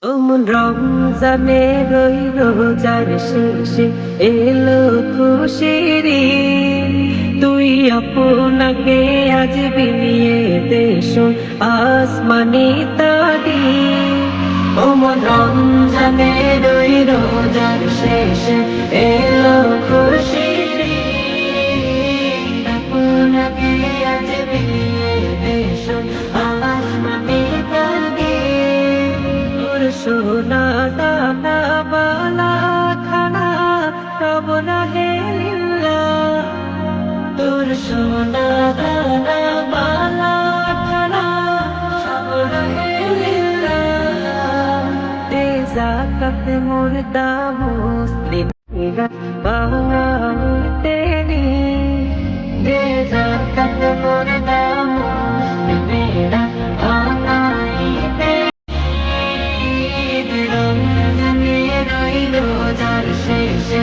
ওমন রমজানের ওই রোজার শেষে এলো খুশির ঈদ। তুই আপনাকে আজ বিনিয়ে দেশ আসমানি তারি। ওমন রমজানের ওই রোজার শেষে এলো খুশির ঈদ। আপনাকে আজ বিনিয়ে দেশ আসমানি তারি। সোনা দানা বালা খানা সব রাহে লিল্লাহ। তোর সোনা দানা বালা খানা সব রাহে লিল্লাহ। দে যাকাত মুর্দা মুসলিম বাঙালিতে নি। দে যাকাত মুর্দা মুসলিমেরা বাঙালিতে। রোজার শেষে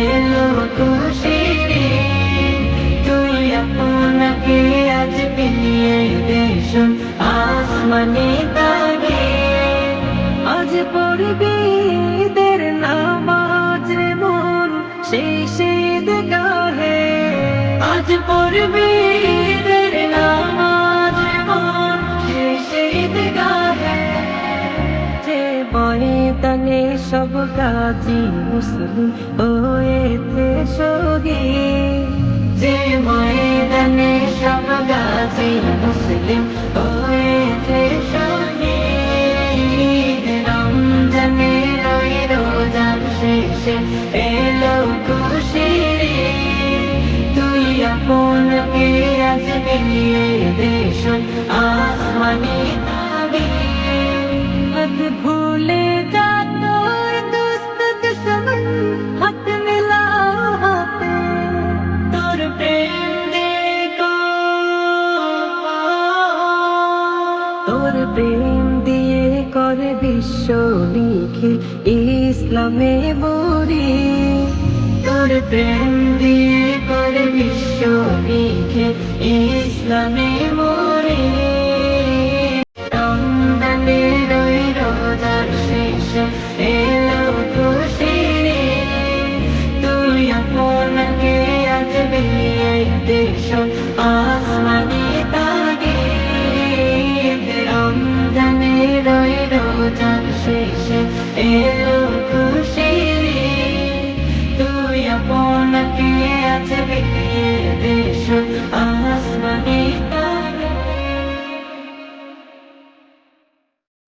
এলো খুশির ঈদ। তুই আপনাকে আজ বিনিয়ে দেশ আসমানি তারি। আজ পড়বি ঈদের নামাজ রে মন সেই ঈদগাহে। আজ পড়বি ঈদের নামাজ রে মন সেই ঈদগাহে। যে ময়দানে সব গাজী মুসলিম হয়েছে শহীদ। যে ময়দানে সব গাজী মুসলিম হয়েছে শহীদ। রমজানের ওই রোজার শেষে এলো খুশির ঈদ। তুই আপনাকে আজ বিনিয়ে দেশ আসমানি তারি। मत भूले जा তোর दोस्त दुश्मन हाथ मिलाते। তোর প্রেম দেখো, তোর প্রেম দিয়ে করে বিশ্ব নিখিল ইসলামে মরি। তোর প্রেম দিয়ে করে বিশ্ব নিখিল ইসলামে মরি। রমজানের ওই রোজার শেষে এলো খুশির ঈদ। তুই আপনাকে আজ বিনিয়ে দেশ আসমানি তারি। রমজানের ওই রোজার শেষে এলো